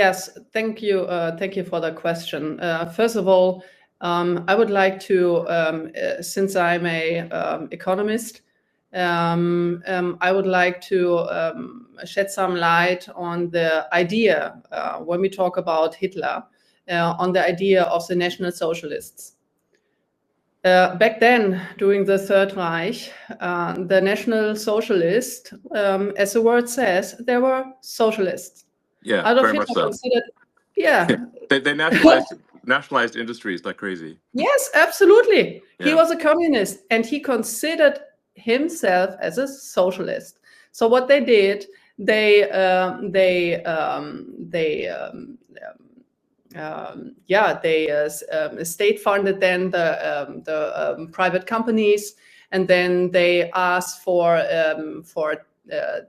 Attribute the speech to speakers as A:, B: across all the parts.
A: Yes, thank you. Thank you for the question. First of all, I would like to, since I'm a economist, I would like to shed some light on the idea when we talk about Hitler, on the idea of the National Socialists. Back then, during the Third Reich, the National Socialists, as the word says, they were socialists.
B: Yeah,
A: Adolf
B: very much
A: Hitler
B: so.
A: considered, yeah.
B: They nationalized industries like crazy.
A: Yes, absolutely.
B: Yeah.
A: He was a communist, and he considered himself as a socialist. So what they did, they state funded then the private companies, and then they asked for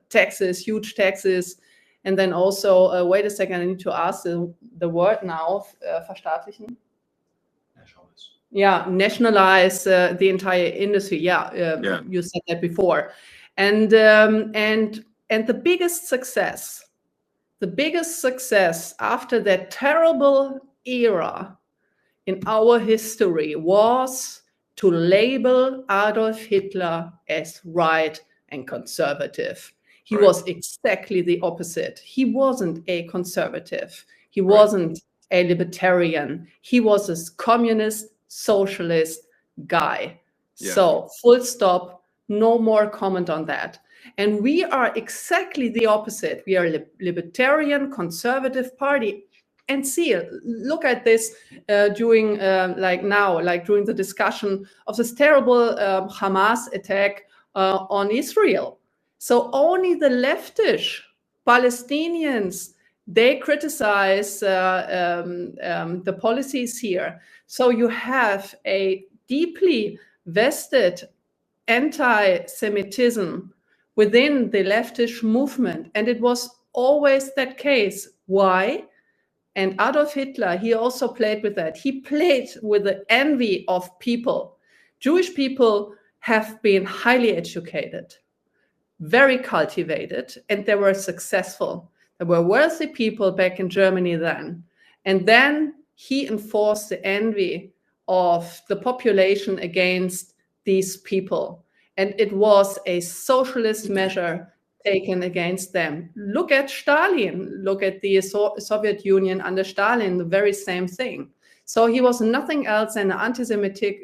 A: taxes, huge taxes, and then also wait a second, I need to ask the word now, verstaatlichen. Yeah, nationalize the entire industry. Yeah, you said that before, and the biggest success after that terrible era in our history was to label Adolf Hitler as right and conservative. He was exactly the opposite. He wasn't a conservative. He wasn't a libertarian. He was a communist, socialist guy. Yeah. So full stop, no more comment on that. And we are exactly the opposite. We are a libertarian, conservative party. And see, look at this during during the discussion of this terrible Hamas attack on Israel. So only the leftish Palestinians, they criticize the policies here. So you have a deeply vested anti-Semitism within the leftish movement. And it was always that case. Why? And Adolf Hitler, he also played with that. He played with the envy of people. Jewish people have been highly educated, very cultivated, and they were successful. There were wealthy people back in Germany then. And then he enforced the envy of the population against these people. And it was a socialist measure taken against them. Look at Stalin. Look at the Soviet Union under Stalin, the very same thing. So he was nothing else than an anti-Semitic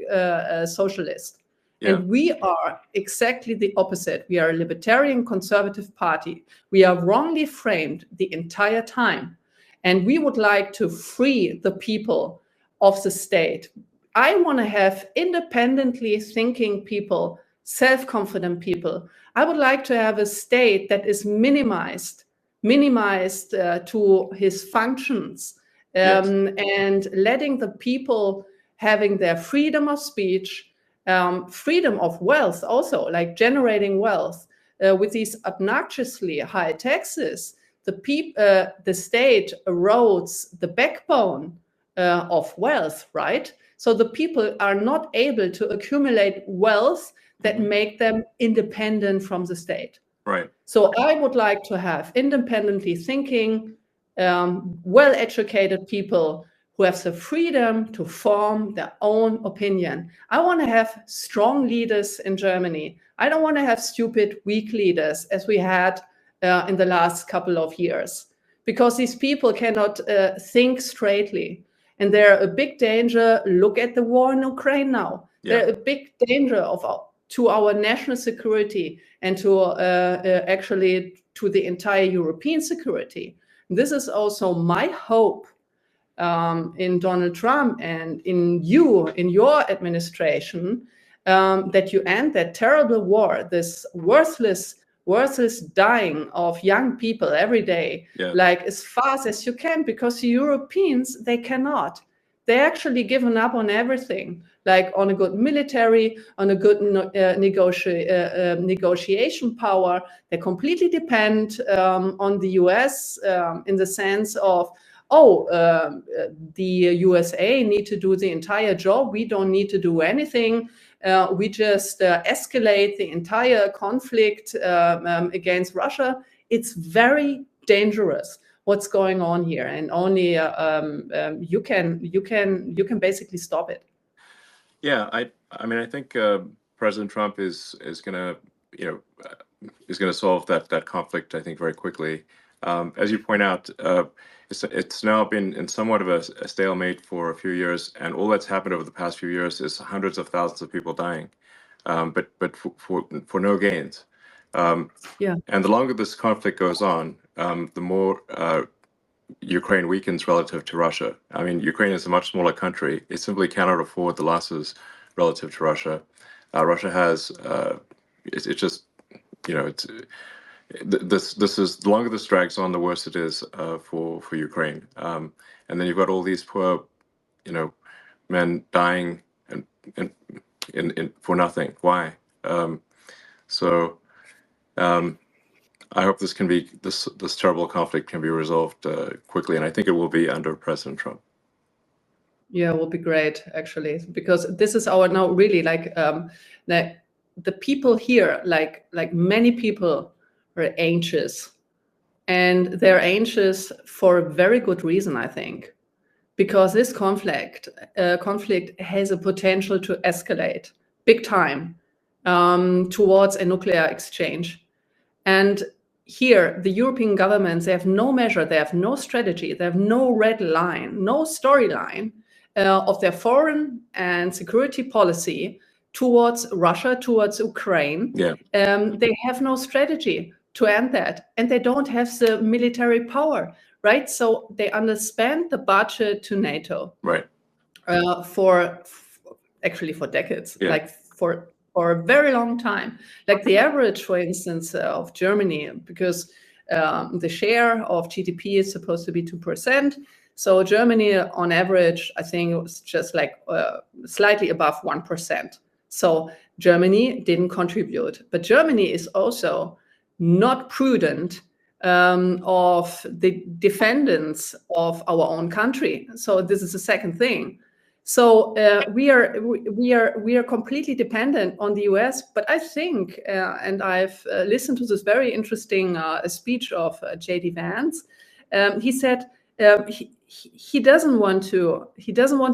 A: socialist. Yeah. And we are exactly the opposite. We are a libertarian conservative party. We are wrongly framed the entire time. And we would like to free the people of the state. I want to have independently thinking people, self-confident people. I would like to have a state that is minimized to his functions, and letting the people having their freedom of speech, freedom of wealth also, like generating wealth. With these obnoxiously high taxes, the state erodes the backbone of wealth, right? So the people are not able to accumulate wealth that make them independent from the state.
B: Right.
A: So I would like to have independently thinking, well-educated people who have the freedom to form their own opinion. I want to have strong leaders in Germany. I don't want to have stupid, weak leaders as we had in the last couple of years, because these people cannot think straightly. And they're a big danger. Look at the war in Ukraine now. Yeah. They're a big danger to our national security and to actually to the entire European security. This is also my hope in Donald Trump and in your administration, that you end that terrible war, this worthless dying of young people every day, like as fast as you can, because the Europeans, they cannot. They actually given up on everything, like on a good military, on a good negotiation power. They completely depend on the US in the sense of, the USA need to do the entire job. We don't need to do anything. We just escalate the entire conflict against Russia. It's very dangerous. what's going on here, and only you can basically stop it.
B: Yeah, I mean, I think President Trump is gonna, is gonna solve that conflict, I think, very quickly. As you point out, it's now been in somewhat of a stalemate for a few years, and all that's happened over the past few years is hundreds of thousands of people dying, but for no gains.
A: Yeah.
B: And the longer this conflict goes on, the more Ukraine weakens relative to Russia. I mean, Ukraine is a much smaller country. It simply cannot afford the losses relative to Russia. Russia has, it's just, it's this is, the longer this drags on, the worse it is for Ukraine. And then you've got all these poor, men dying and for nothing. Why? So I hope this can be this terrible conflict can be resolved quickly, and I think it will be under President Trump.
A: Yeah, it will be great, actually, because this is our now really like the people here, like many people are anxious, and they're anxious for a very good reason, I think, because this conflict has a potential to escalate big time towards a nuclear exchange. And here, the European governments, they have no measure, they have no strategy, they have no red line, no storyline of their foreign and security policy towards Russia, towards Ukraine.
B: Yeah.
A: They have no strategy to end that, and they don't have the military power, right? So they underspend the budget to NATO,
B: Right.
A: for decades,
B: Yeah.
A: like for a very long time. Like the average, for instance, of Germany, because the share of GDP is supposed to be 2%. So Germany, on average, I think it was just like slightly above 1%. So Germany didn't contribute. But Germany is also not prudent of the defendants of our own country. So this is the second thing. So we are completely dependent on the US. But I think, and I've listened to this very interesting speech of J.D. Vance. He said he doesn't want to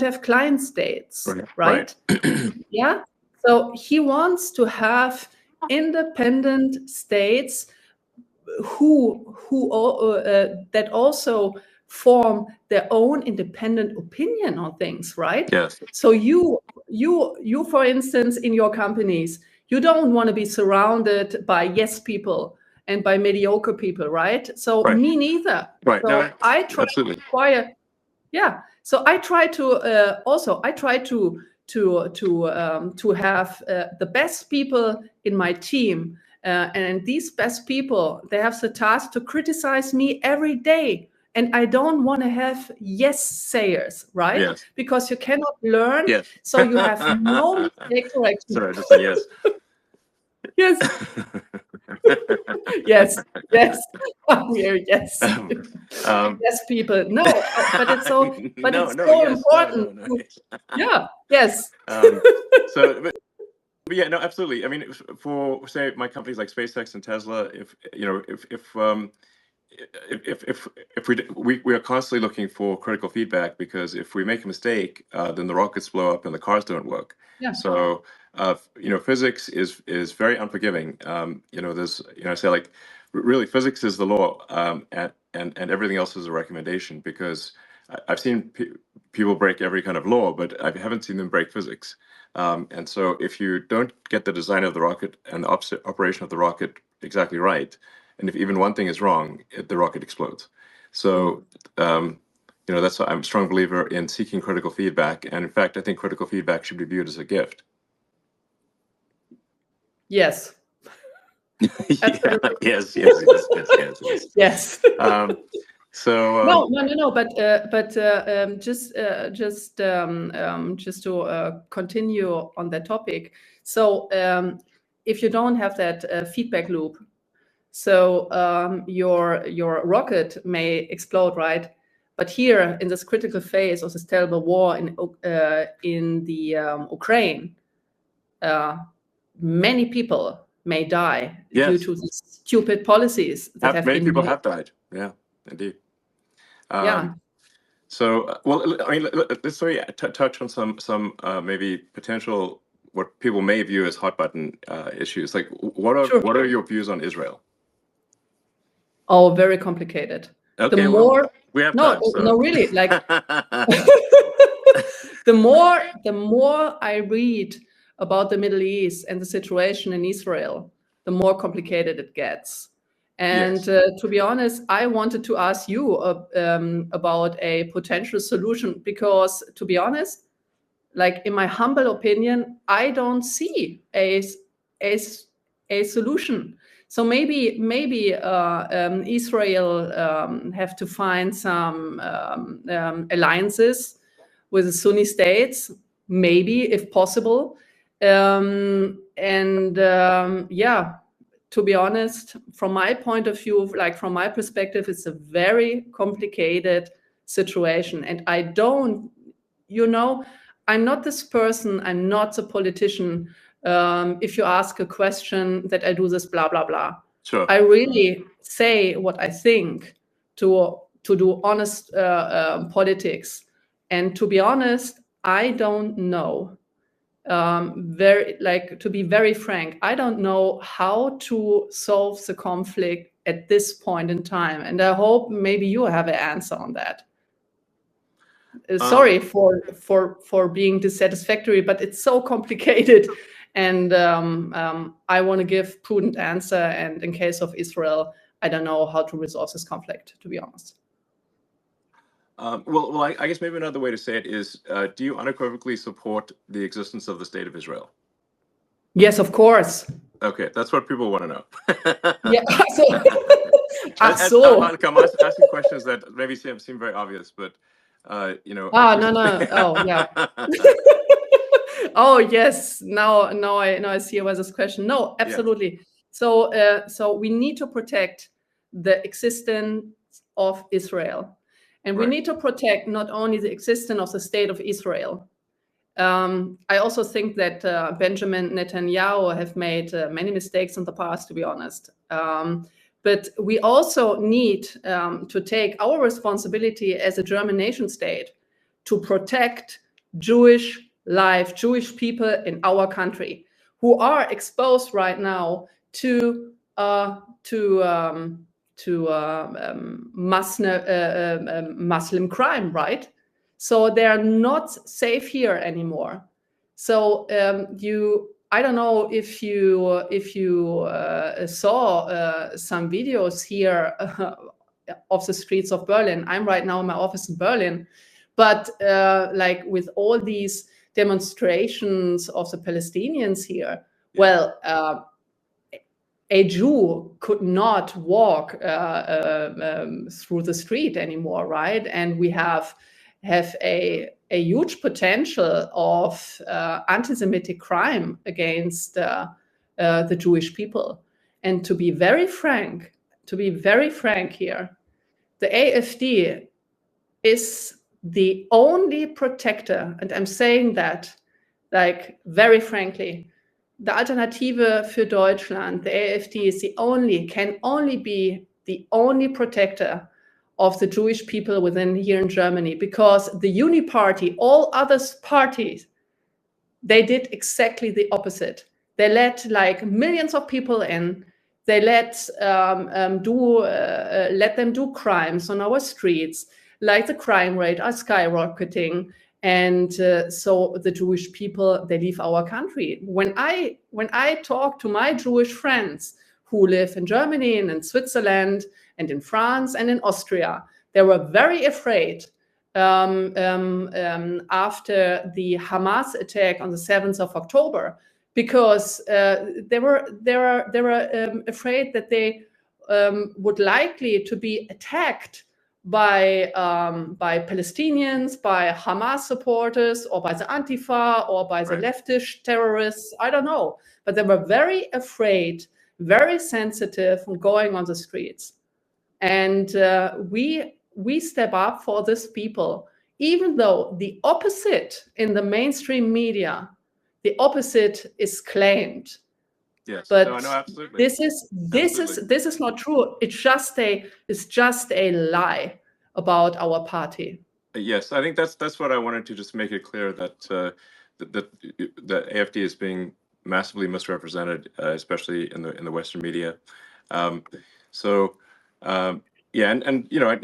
A: have client states, right? Yeah. So he wants to have independent states who that also form their own independent opinion on things, right?
B: Yes.
A: So you, for instance, in your companies, you don't want to be surrounded by yes people and by mediocre people, right? So
B: Right.
A: me neither.
B: Right.
A: So
B: No,
A: I try
B: absolutely.
A: to acquire. Yeah. So I try to to have the best people in my team. And these best people, they have the task to criticize me every day. And I don't want to have yes sayers, right?
B: Yes.
A: Because you cannot learn.
B: Yes.
A: So you have no mistake correction.
B: Sorry, I just said yes.
A: Yes. Yes. Yes. Yes. Yes, people. No, but it's so. But
B: No,
A: it's
B: no,
A: so
B: yes,
A: important.
B: no.
A: Yeah. Yes.
B: So, but yeah, no, absolutely. I mean, for say my companies like SpaceX and Tesla, if we are constantly looking for critical feedback, because if we make a mistake, then the rockets blow up and the cars don't work.
A: Yeah.
B: So physics is very unforgiving. There's I say, like, really, physics is the law, and everything else is a recommendation, because I've seen people break every kind of law, but I haven't seen them break physics. And so if you don't get the design of the rocket and the operation of the rocket exactly right, and if even one thing is wrong, the rocket explodes. So that's why I'm a strong believer in seeking critical feedback. And in fact, I think critical feedback should be viewed as a gift.
A: Yes.
B: Yeah, yes.
A: Yes.
B: So
A: no. But just to continue on that topic. So if you don't have that feedback loop, so your rocket may explode, right? But here in this critical phase of this terrible war in the Ukraine, many people may die due to these stupid policies that have
B: many
A: been
B: people
A: made.
B: have died. Yeah, indeed.
A: Yeah.
B: So, well, I mean, let's touch on some maybe potential what people may view as hot button issues. Like, what are your views on Israel?
A: Oh, very complicated.
B: Okay,
A: The more
B: we have time. So.
A: No, really, like the more I read about the Middle East and the situation in Israel, the more complicated it gets. And to be honest, I wanted to ask you about a potential solution, because to be honest, like in my humble opinion, I don't see a solution. So maybe Israel have to find some alliances with the Sunni states, maybe if possible. To be honest, from my point of view, like from my perspective, it's a very complicated situation. And I don't, I'm not this person, I'm not a politician. If you ask a question that I do this, blah, blah, blah.
B: Sure.
A: I really say what I think to do honest politics. And to be honest, I don't know. To be very frank, I don't know how to solve the conflict at this point in time. And I hope maybe you have an answer on that. Sorry for being dissatisfactory, but it's so complicated. And I want to give prudent answer. And in case of Israel, I don't know how to resolve this conflict, to be honest.
B: I guess maybe another way to say it is, do you unequivocally support the existence of the State of Israel?
A: Yes, of course.
B: Okay, that's what people want to know.
A: Yeah,
B: I'm asking questions that maybe seem very obvious, but
A: no. Oh, yeah. Oh, yes. Now I see where this question. No, absolutely. Yeah. So we need to protect the existence of Israel. And we need to protect not only the existence of the state of Israel. I also think that Benjamin Netanyahu have made many mistakes in the past, to be honest. But we also need to take our responsibility as a German nation state to protect Jewish life, Jewish people in our country who are exposed right now to Muslim crime, right? So they're not safe here anymore. So I don't know if you saw some videos here of the streets of Berlin. I'm right now in my office in Berlin, but like with all these demonstrations of the Palestinians here, well, a Jew could not walk through the street anymore, right? And we have a huge potential of anti-Semitic crime against the Jewish people. And to be very frank here, the AfD is the only protector, and I'm saying that like very frankly, the Alternative für Deutschland, the AfD, can only be the only protector of the Jewish people within here in Germany, because the Uni-Party, all other parties, they did exactly the opposite. They let like millions of people in. They let them do crimes on our streets. Like the crime rate are skyrocketing. And so the Jewish people, they leave our country. When I talk to my Jewish friends who live in Germany and in Switzerland and in France and in Austria, they were very afraid after the Hamas attack on the 7th of October, because they were afraid that they would likely to be attacked by Palestinians, by Hamas supporters, or by the Antifa, or by the leftist terrorists. I don't know. But they were very afraid, very sensitive on going on the streets. And we step up for these people, even though the opposite in the mainstream media, the opposite is claimed.
B: Yes,
A: but
B: no, absolutely.
A: This is not true. It's just a lie. about our party.
B: Yes, I think that's what I wanted to just make it clear that that AfD is being massively misrepresented, especially in the Western media. Yeah, and you know,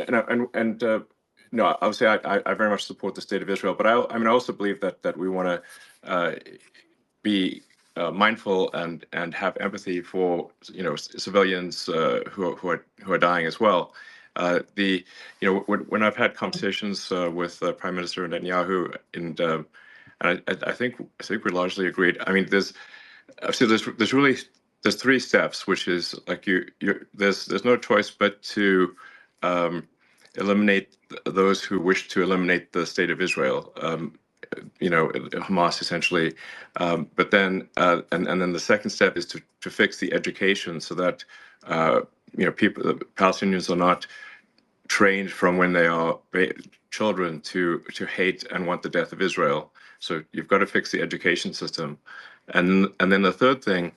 B: no, obviously I very much support the state of Israel, but I mean I also believe that we want to be mindful and have empathy for civilians who are dying as well. When I've had conversations with Prime Minister Netanyahu, and I think we largely agreed. I mean, there's three steps, which is like there's no choice but to eliminate those who wish to eliminate the state of Israel. Hamas essentially, but then and then the second step is to fix the education so that people, the Palestinians, are not trained from when they are children to hate and want the death of Israel. So you've got to fix the education system, and then the third thing,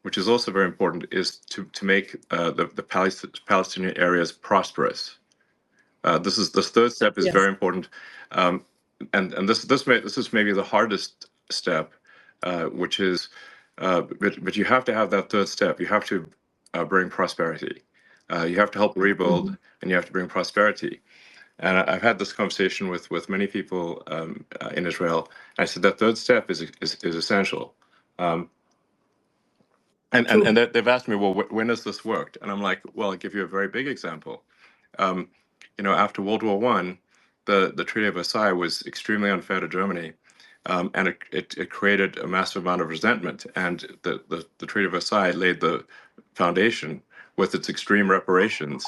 B: which is also very important, is to make the Palestinian areas prosperous. This third step is very important, and this is maybe the hardest step, which is, but you have to have that third step. You have to bring prosperity. You have to help rebuild, and you have to bring prosperity. And I've had this conversation with many people in Israel. I said that third step is essential. And they've asked me, well, when has this worked? And I'm like, well, I'll give you a very big example. After World War I, the Treaty of Versailles was extremely unfair to Germany, and it created a massive amount of resentment. And the Treaty of Versailles laid the foundation with its extreme reparations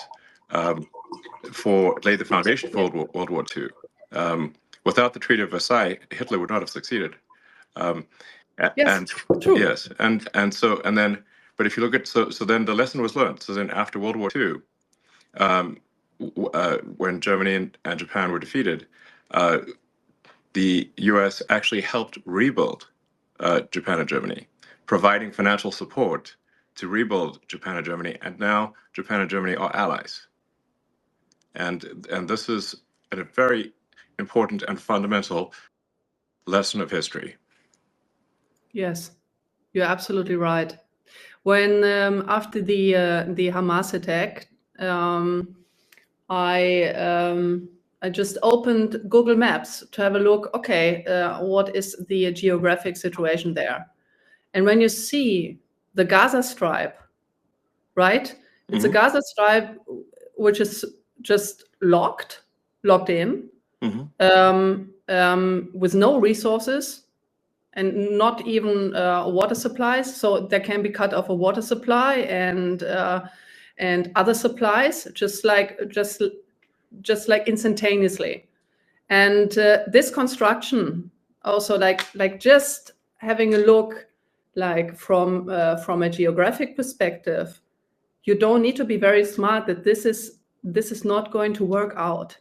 B: laid the foundation for World War II. Without the Treaty of Versailles, Hitler would not have succeeded.
A: Yes, true.
B: Yes, and then, but if you look at so then the lesson was learned. So then after World War II, when Germany and Japan were defeated, the U.S. actually helped rebuild Japan and Germany, providing financial support to rebuild Japan and Germany, and now Japan and Germany are allies. And this is a very important and fundamental lesson of history.
A: Yes, you're absolutely right. When after the Hamas attack, I just opened Google Maps to have a look. Okay, what is the geographic situation there? And when you see the Gaza Strip, right? It's a Gaza Strip which is just locked in, with no resources and not even water supplies. So there can be cut off a water supply and other supplies, just like instantaneously. And this construction also, like just having a look, like from a geographic perspective, you don't need to be very smart that this is not going to work out.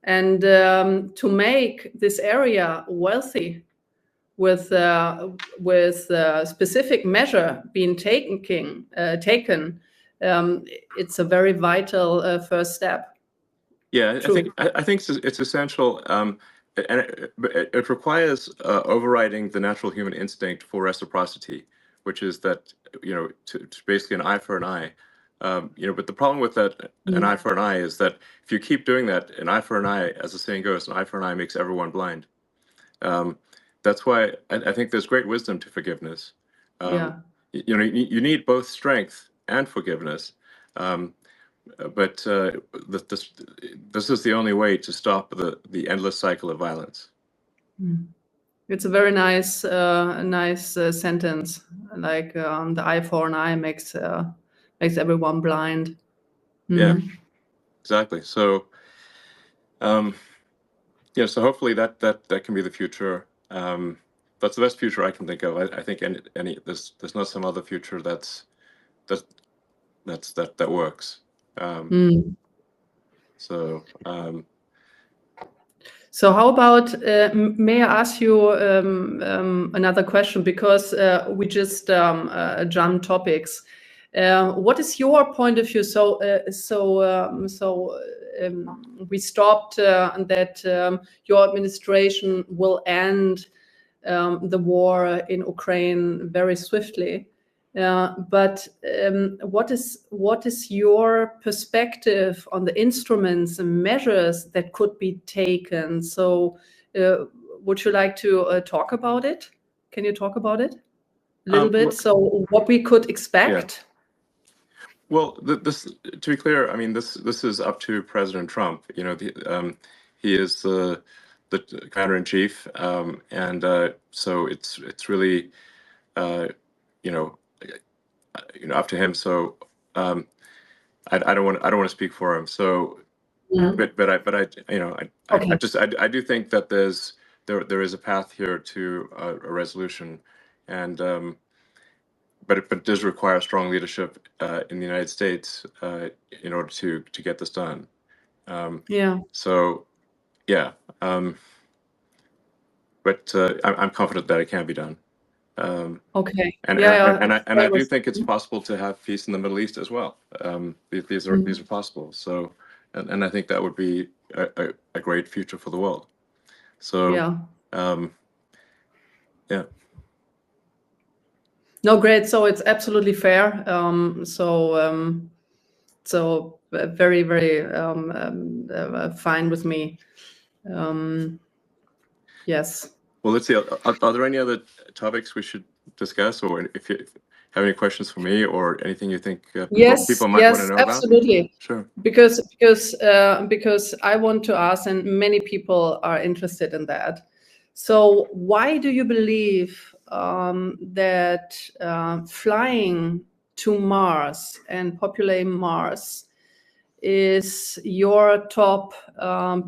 A: And to make this area wealthy with specific measure being taken, it's a very vital first step.
B: Yeah, I think it's essential, and it requires overriding the natural human instinct for reciprocity, which is that to basically an eye for an eye. But the problem with that, an eye for an eye, is that if you keep doing that, an eye for an eye, as the saying goes, an eye for an eye makes everyone blind. That's why I think there's great wisdom to forgiveness. You need both strength and forgiveness, but this is the only way to stop the endless cycle of violence.
A: It's a very nice sentence. Like the eye for an eye makes everyone blind.
B: Yeah, exactly. So, so hopefully that can be the future. That's the best future I can think of. I think there's not some other future that works.
A: So how about, may I ask you another question, because we just jumped topics. What is your point of view? So we stopped that your administration will end the war in Ukraine very swiftly. But what is your perspective on the instruments and measures that could be taken? So would you like to talk about it? Can you talk about it a little bit? So what we could expect?
B: Well, this, to be clear, I mean, this is up to President Trump. You know, he is the commander-in-chief, and so it's really, you know, up to him. So I don't want to speak for him. So, but I you know, I do think that there is a path here to a resolution, and but it does require strong leadership in the United States in order to get this done. So, yeah. But I'm confident that it can be done. And I do think it's possible to have peace in the Middle East as well. These are possible. So, and I think that would be a great future for the world. So, yeah.
A: No, great. So it's absolutely fair. So very, very fine with me. Yes.
B: Well, let's see. Are there any other topics we should discuss, or if you have any questions for me, or anything you think people might want to know
A: absolutely.
B: about? Sure.
A: Because I want to ask, and many people are interested in that. So why do you believe that flying to Mars and populating Mars is your top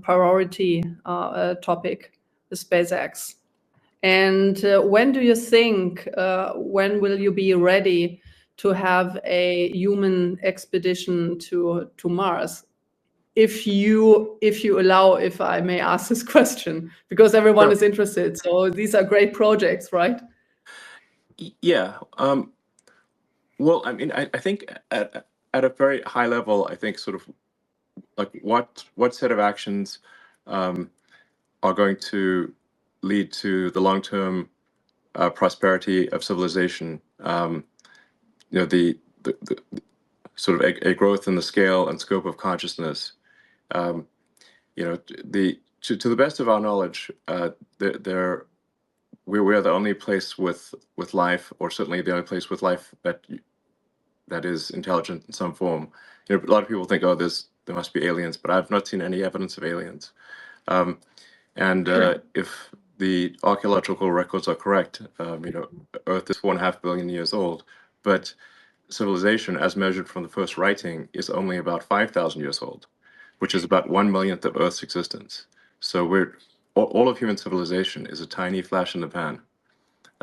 A: priority topic, the SpaceX? And when do you think, when will you be ready to have a human expedition to Mars? If you allow, if I may ask this question, because everyone is interested. So these are great projects, right?
B: Yeah. Well, I mean, I think at a very high level, I think sort of like what set of actions are going to lead to the long-term prosperity of civilization. You know, the sort of a growth in the scale and scope of consciousness. You know, to the best of our knowledge, we are the only place with life, or certainly the only place with life that is intelligent in some form. You know, a lot of people think, oh, there must be aliens, but I've not seen any evidence of aliens. If the archaeological records are correct, you know, Earth is 4.5 billion years old, but civilization, as measured from the first writing, is only about 5,000 years old, which is about 1/1,000,000th of Earth's existence. So all of human civilization is a tiny flash in the pan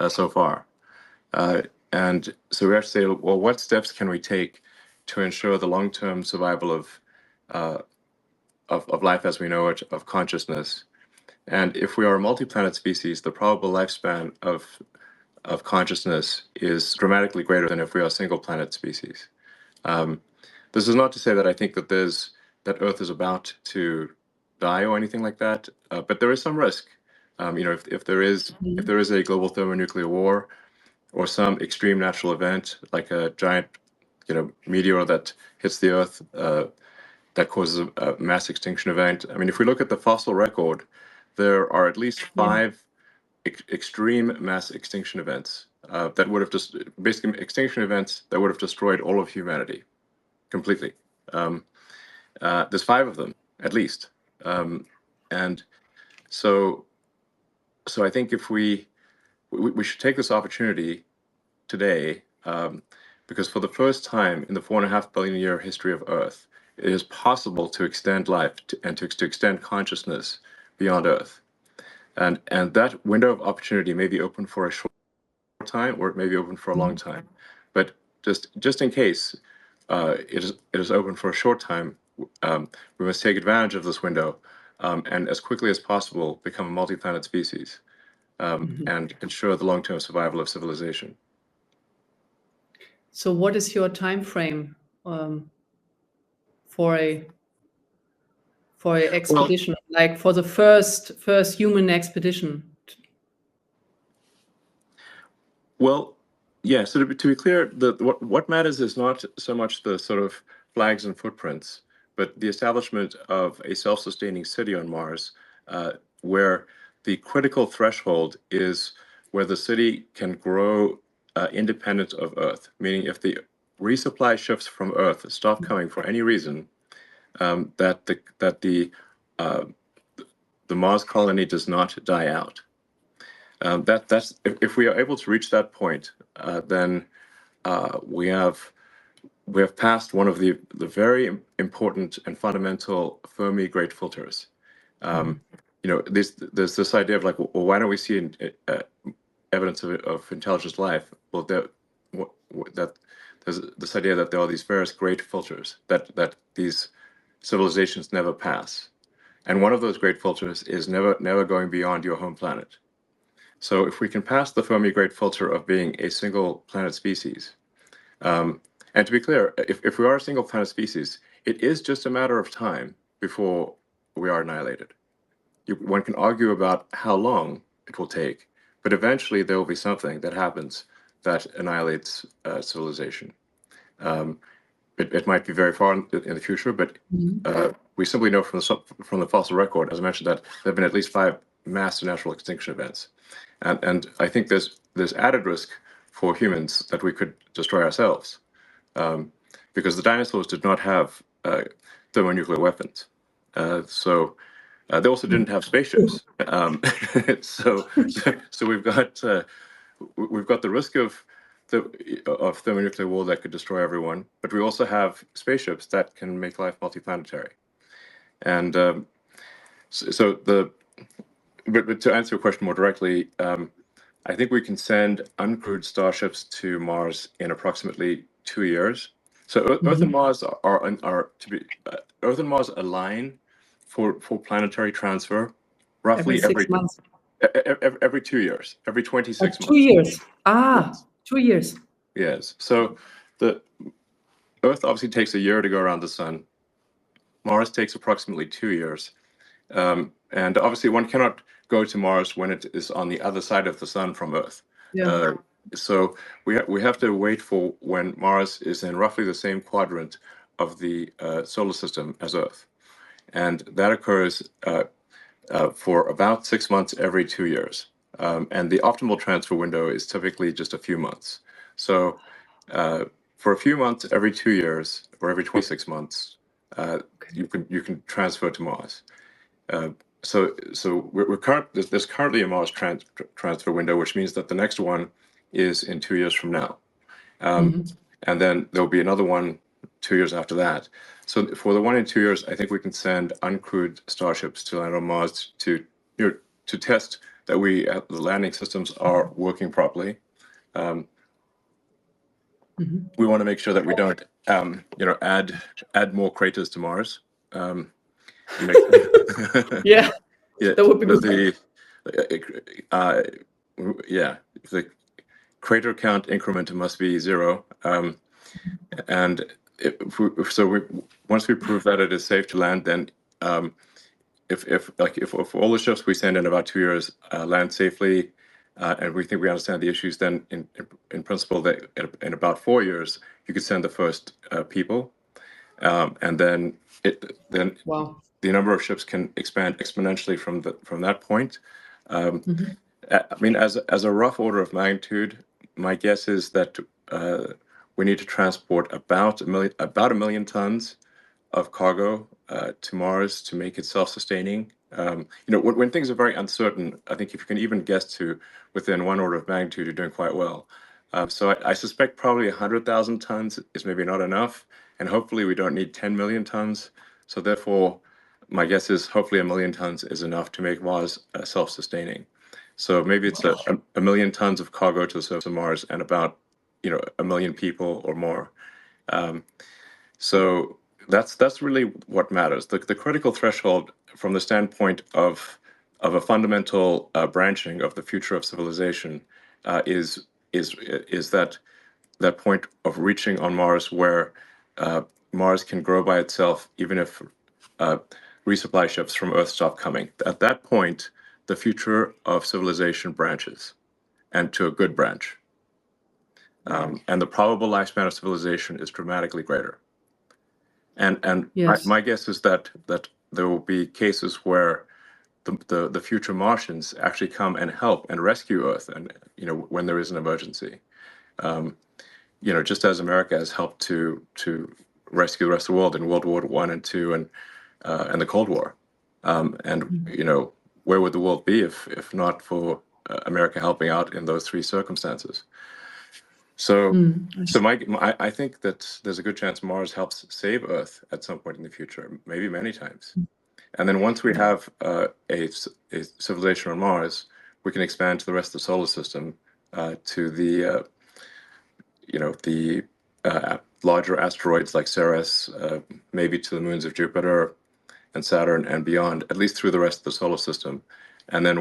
B: so far. And so we have to say, well, what steps can we take to ensure the long-term survival of life as we know it, of consciousness? And if we are a multi-planet species, the probable lifespan of consciousness is dramatically greater than if we are a single planet species. This is not to say that I think that Earth is about to die or anything like that, but there is some risk. You know, if there is a global thermonuclear war, or some extreme natural event like a giant, you know, meteor that hits the Earth that causes a mass extinction event. I mean, if we look at the fossil record, there are at least 5 extreme mass extinction events that would have just basically extinction events that would have destroyed all of humanity completely. There's 5 of them at least, and so I think if we should take this opportunity today, because for the first time in the 4.5 billion year history of Earth, it is possible to extend life and to extend consciousness beyond Earth. And that window of opportunity may be open for a short time, or it may be open for a long time. But just in case it is open for a short time, we must take advantage of this window and as quickly as possible become a multi-planet species and ensure the long-term survival of civilization.
A: So what is your time frame for a for an expedition, like for the first human expedition?
B: Well, yeah. So to be clear, what matters is not so much the sort of flags and footprints, but the establishment of a self-sustaining city on Mars, where the critical threshold is where the city can grow independent of Earth. Meaning, if the resupply ships from Earth stop coming for any reason, that the Mars colony does not die out. That's if we are able to reach that point, then we have passed one of the very important and fundamental Fermi great filters. There's this idea of like, well, why don't we see evidence of intelligent life? Well, that there's this idea that there are these various great filters that these civilizations never pass, and one of those great filters is never going beyond your home planet. So if we can pass the Fermi great filter of being a single planet species, and to be clear, if we are a single planet species, it is just a matter of time before we are annihilated. One can argue about how long it will take, but eventually there will be something that happens that annihilates civilization. It might be very far in the future, but we simply know from the fossil record, as I mentioned, that there have been at least 5 massive natural extinction events. And I think there's added risk for humans that we could destroy ourselves, because the dinosaurs did not have thermonuclear weapons. So they also didn't have spaceships. So we've got the risk of thermonuclear war that could destroy everyone, but we also have spaceships that can make life multiplanetary. And But to answer your question more directly, I think we can send uncrewed starships to Mars in approximately 2 years. So Earth and Mars Earth and Mars align for planetary transfer roughly
A: every 6 months.
B: Every 2 years, every 26 months.
A: 2 years. Yes. 2 years.
B: Yes. So the Earth obviously takes a year to go around the sun. Mars takes approximately 2 years. And obviously one cannot go to Mars when it is on the other side of the sun from Earth.
A: Yeah.
B: So we have to wait for when Mars is in roughly the same quadrant of the solar system as Earth. And that occurs for about 6 months every 2 years. And the optimal transfer window is typically just a few months. So for a few months every 2 years or every 26 months, you can transfer to Mars. So there's currently a Mars transfer window, which means that the next one is in 2 years from now, and then there'll be another one 2 years after that. So for the one in 2 years, I think we can send uncrewed starships to land on Mars to test that the landing systems are working properly. We want to make sure that we don't add more craters to Mars.
A: Yeah,
B: yeah,
A: that would be good.
B: The crater count increment must be 0, and once we prove that it is safe to land, then if all the ships we send in about 2 years land safely, and we think we understand the issues, then in principle that in about 4 years you could send the first people, and then
A: Wow.
B: the number of ships can expand exponentially from that point. I mean, as a rough order of magnitude, my guess is that we need to transport about a million tons of cargo to Mars to make it self-sustaining. When things are very uncertain, I think if you can even guess to within one order of magnitude, you're doing quite well. So I suspect probably 100,000 tons is maybe not enough, and hopefully we don't need 10 million tons. So therefore, my guess is hopefully 1 million tons is enough to make Mars self-sustaining. So maybe it's a million tons of cargo to the surface of Mars and about 1 million people or more. So that's really what matters. The critical threshold from the standpoint of a fundamental branching of the future of civilization is that point of reaching on Mars where Mars can grow by itself, even if resupply ships from Earth stop coming. At that point, the future of civilization branches, and to a good branch. And the probable lifespan of civilization is dramatically greater. And
A: Yes.
B: my guess is that there will be cases where the future Martians actually come and help and rescue Earth, and when there is an emergency. Just as America has helped to rescue the rest of the world in World War I and II and the Cold War. Where would the world be if not for America helping out in those three circumstances? So, I think that there's a good chance Mars helps save Earth at some point in the future, maybe many times. And then once we have a civilization on Mars, we can expand to the rest of the solar system, to the larger asteroids like Ceres, maybe to the moons of Jupiter and Saturn and beyond, at least through the rest of the solar system. And then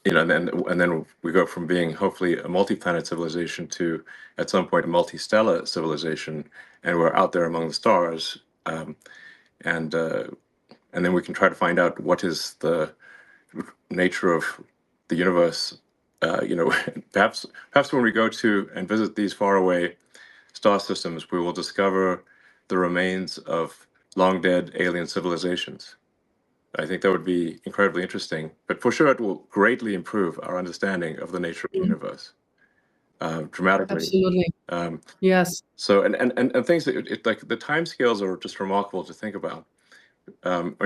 B: and then we go from being hopefully a multi-planet civilization to at some point a multi-stellar civilization, and we're out there among the stars, and then we can try to find out what is the nature of the universe. Perhaps when we go to and visit these faraway star systems, we will discover the remains of long dead alien civilizations. I think that would be incredibly interesting, but for sure it will greatly improve our understanding of the nature of the universe, dramatically.
A: Absolutely. Yes.
B: So and things that like the time scales are just remarkable to think about.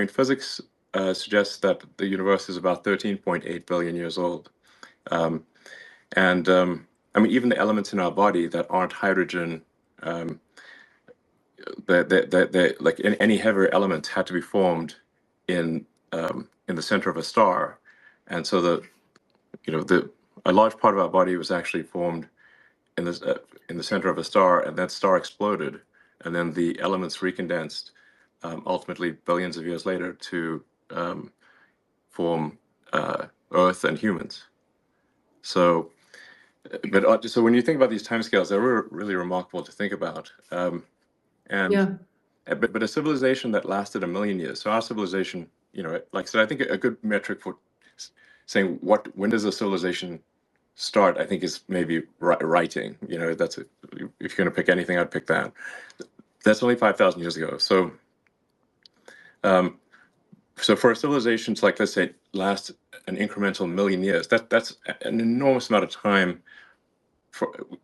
B: Physics suggests that the universe is about 13.8 billion years old, even the elements in our body that aren't hydrogen, like any heavier element had to be formed in the center of a star, and so a large part of our body was actually formed in the center of a star, and that star exploded, and then the elements recondensed, ultimately billions of years later to form Earth and humans. So when you think about these timescales, they're really remarkable to think about. But a civilization that lasted 1 million years. So our civilization, like I said, I think a good metric for saying when does a civilization start, I think is maybe writing. That's if you're going to pick anything, I'd pick that. That's only 5,000 years ago. So for a civilization to, like, let's say, last an incremental 1 million years, that's an enormous amount of time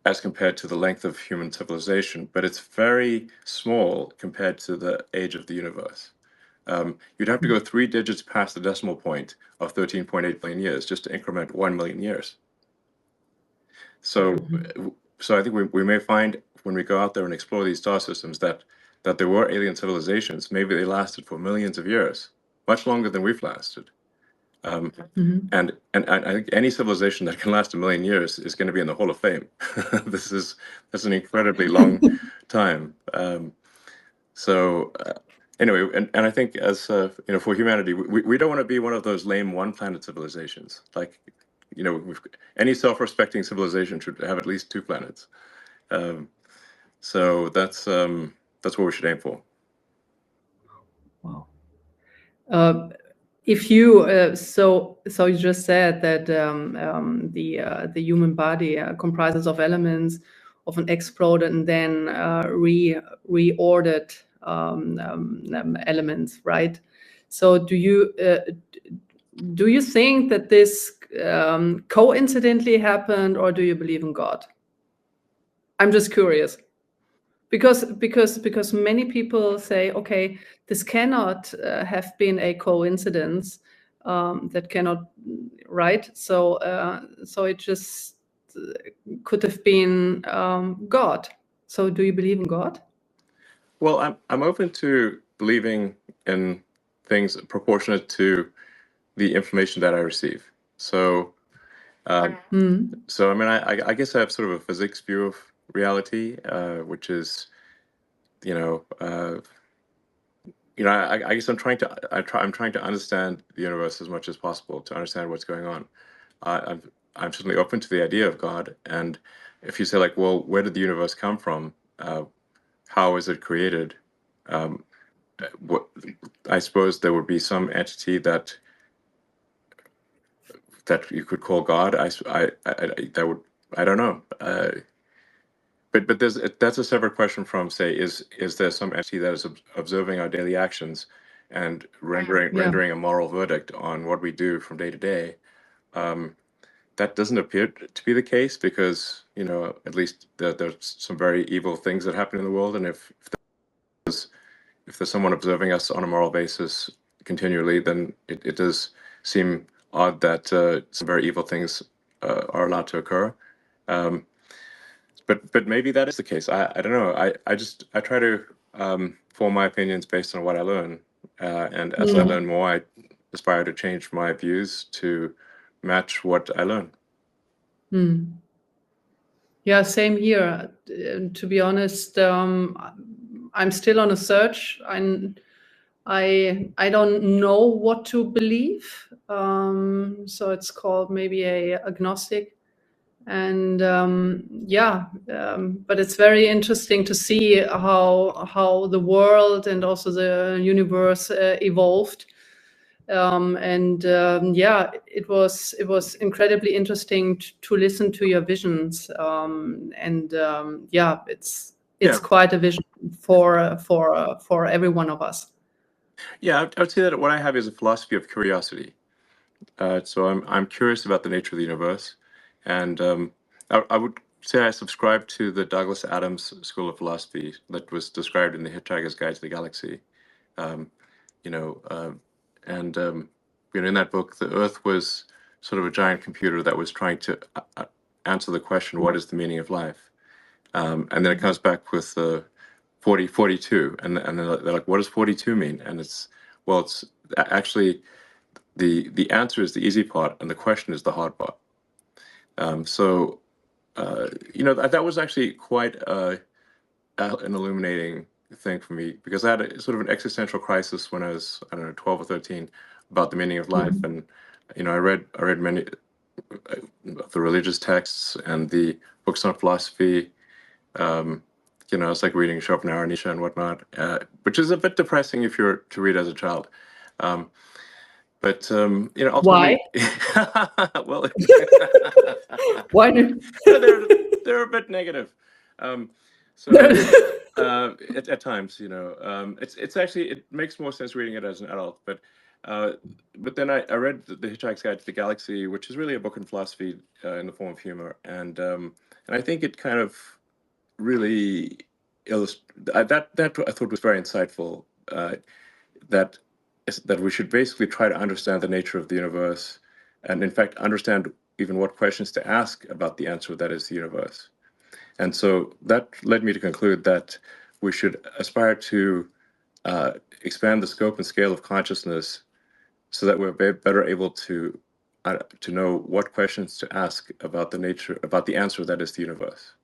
B: as compared to the length of human civilization, but it's very small compared to the age of the universe. You'd have to go 3 digits past the decimal point of 13.8 billion years just to increment 1 million years. So I think we may find when we go out there and explore these star systems that there were alien civilizations. Maybe they lasted for millions of years, much longer than we've lasted. And I think any civilization that can last 1 million years is going to be in the Hall of Fame. That's an incredibly long time. Anyway, and I think as for humanity, we don't want to be one of those lame one-planet civilizations. Like, any self-respecting civilization should have at least 2 planets. So that's what we should aim for.
A: Wow. If you so you just said that the human body comprises of elements, often exploded and then reordered elements, right? So do you think that this coincidentally happened, or do you believe in God? I'm just curious. Because many people say, okay, this cannot have been a coincidence. That cannot, right? So it just could have been God. So do you believe in God?
B: Well, I'm open to believing in things proportionate to the information that I receive. So I guess I have sort of a physics view of reality, which is, I guess I'm trying to understand the universe as much as possible to understand what's going on. I'm certainly open to the idea of God, and if you say, like, well, where did the universe come from? How is it created? what I suppose there would be some entity that you could call God. I don't know. But that's a separate question from, say, is there some entity that is observing our daily actions and rendering a moral verdict on what we do from day to day? That doesn't appear to be the case, because at least there's some very evil things that happen in the world, and if there's someone observing us on a moral basis continually, then it does seem odd that some very evil things are allowed to occur. But maybe that is the case. I don't know. I try to form my opinions based on what I learn, and as I learn more, I aspire to change my views to match what I learn.
A: Yeah, same here. To be honest, I'm still on a search. I don't know what to believe. So it's called maybe a agnostic. And but it's very interesting to see how the world and also the universe evolved. It was incredibly interesting to listen to your visions. It's quite a vision for every one of us.
B: Yeah, I would say that what I have is a philosophy of curiosity. So I'm curious about the nature of the universe, and I would say I subscribe to the Douglas Adams school of philosophy that was described in The Hitchhiker's Guide to the Galaxy. In that book, the Earth was sort of a giant computer that was trying to answer the question, what is the meaning of life? And then it comes back with 42, and then they're like, what does 42 mean? And it's actually the answer is the easy part, and the question is the hard part. That was actually quite an illuminating thing for me, because I had a sort of an existential crisis when I was, I don't know, 12 or 13, about the meaning of life. And I read many of the religious texts and the books on philosophy. It's like reading Schopenhauer, Nietzsche, and whatnot, which is a bit depressing if you're to read as a child. Ultimately,
A: why?
B: Well,
A: Why?
B: They're a bit negative. At times, it's actually, it makes more sense reading it as an adult. But then I read The Hitchhiker's Guide to the Galaxy, which is really a book in philosophy in the form of humor, and I think it kind of really that I thought was very insightful. That we should basically try to understand the nature of the universe, and in fact understand even what questions to ask about the answer that is the universe. And so that led me to conclude that we should aspire to expand the scope and scale of consciousness, so that we're better able to know what questions to ask about the answer that is the universe.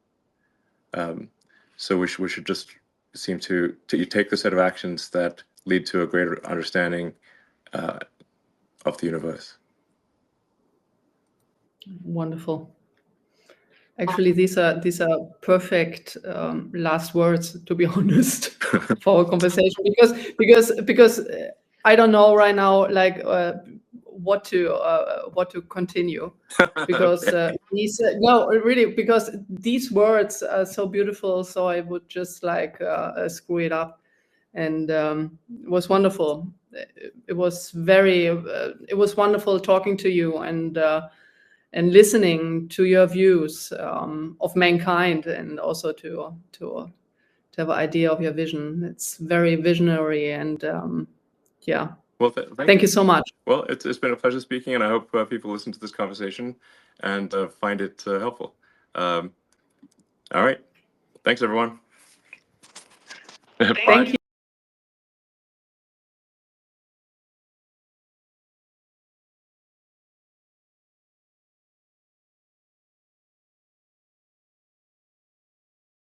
B: So we should just seem to take the set of actions that lead to a greater understanding of the universe.
A: Wonderful. Actually, these are perfect last words, to be honest, for our conversation, because I don't know right now, like what to continue, because because these words are so beautiful. So I would just like screw it up, and it was wonderful. It was wonderful talking to you, and listening to your views of mankind, and also to have an idea of your vision. It's very visionary, and
B: Well,
A: thank you so much.
B: Well, it's been a pleasure speaking, and I hope people listen to this conversation and find it helpful. All right. Thanks, everyone.
A: Thank you.